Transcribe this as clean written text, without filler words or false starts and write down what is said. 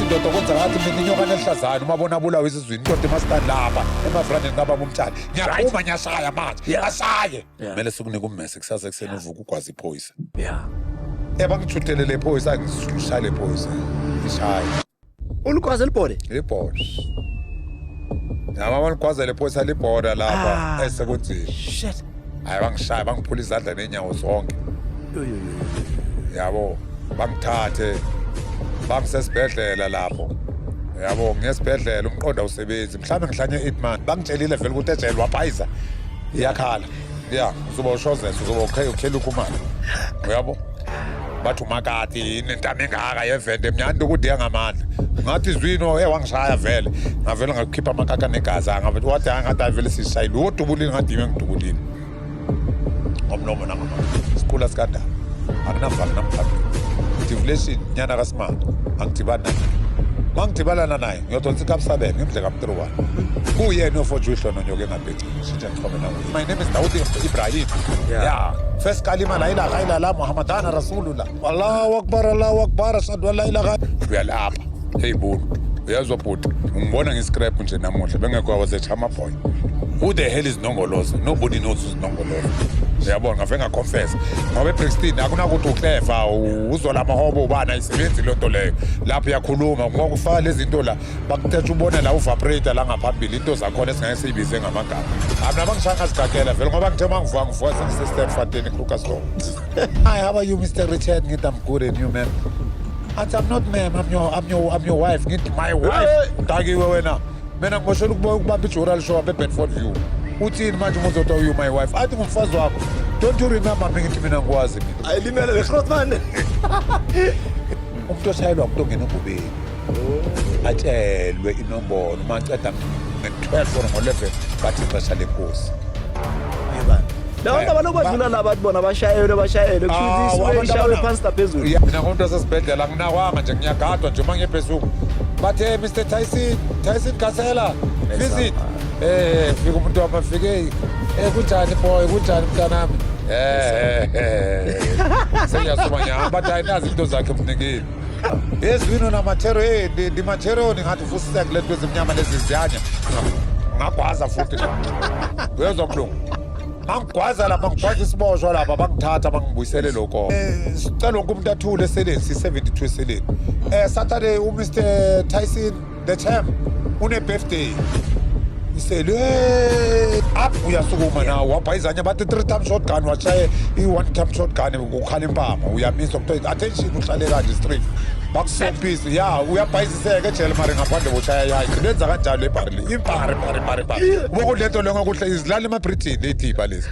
indoda okwenza ngathi mina inyoka nehlazana uma bona bulawa isizwini indoda emasitani lapha emafraneni kababa umtshali ngiyaqhuma ngiyashaya manje ashaye kumele sikunika ummese kusasa kuseni uvuka ugwazi iphoyisa bangithuthele le phoyisa ngishaya le phoyisa ngishaya Ulukwazi elibhode? Libhoda yaba ligwaza le phoyisa libhoda lapha esekunzini Shit. hayi bangishaya bangiphula izandla nenyawo zonke yabo bangithathe bangisesibhedlela lapho yabo ngesibhedlela umqondo awusebenzi mhlawumbe ngihlanye 8 months bangitshelile vele ukuthi ejele waphayiza iyakhala uzoba ushozesa uzoba ukhela ukhumala uyabo bathi umakati inentamo engaka yevende mnyandi ukuthi yangamandla ngathi izwino wangishaya vele ngavele ngakhipha amakaka negazi ngathi wathi ngathi vele sishayile wodubulini ngathi ngidubulini ngomlomo nangamandla sikhula sikanda akunavali namphambili divulation nyana kaSimanga angidibana naye mangidibana naye ngiyothola ikapsabene ngimdle ka-3-1 kuyena ofojwe ihlono nyoke engabheci sithe ngixhome nawe my name is Daudi Ibrahim first kalima la ilaha illallah muhammadana rasulullah Allahu akbar ashhadu an la ilaha uyalapha hey buntu uyazwa bhuti ngibona ngiscrap nje namuhla bengekho wasechama boy who the hell is Nongolozo nobody knows who's Nongolozo uyabona ngave ngaconfess ngoba eBrixton akunakuthi uclever uzola amahobo ubana isebenzi lonto leyo lapho yakhuluma ngokufaka lezi zinto la bakuthethe ubona la uvibrator la ngaphambili into zakhona esingeke siyibize ngamagama mina bangishanga sigagela vele ngoba ngithe mangivuka sesistem Fontaine Krugersdorp hi how are you Mr. Richard ngithi I'm good and you man I'm not ma'am I'm your wife ngithi my wife dakiwe wena mina ngosho ukubamba ijural show eBedford View uthini manje uzothi you my wife athi ngumfazi wakho don't you remember me ngithi mina ngikwazi mina Ayilimele leGrootman umuntu oshayelwa umuntu ongena ububeni atshelwe inombolo maceda nge-12 or ngo-11 bathi ixesha lenkosi labantu abanokwadlula la bathi bona bashayelwe kushuthi ishawe phansi phezulu mina ngomuntu wasesibhedlela anginakwanga nje ngiyagadwa nje uma ngephezulu bathe Mr. Tyson Gasela visit fika umuntu wamafike kunjani boy kunjani mntanami sengiyasoma ngihamba bathi ayinazi into zakhe mnikile ezwino namathero ndimathero ningathi fusisa kule nto ezimnyama lezi ziyanya ngagwaza futhi uyezwa mlungu angigwaza lapha ngigwaza isiboshwa lapha bangithatha bangibuyisele lokho sicela wonke umuntu athule eseleni si-72 eseleni Saturday uMr. Tyson the champ une-birthday isele apho uyasukuma nawo wabhayizanya bathi 3 times shotgun washaye i-1 time shotgun ukhala impama uyamiswa kuthiwa attention uhlale kanje straight bakusompisi uyabhayiziseka ejele mari ngaphandle boshaya yayi benza kanjalo ebharili impari uba kulento lengokuhle izilala ema-Britain ley'thipha lezi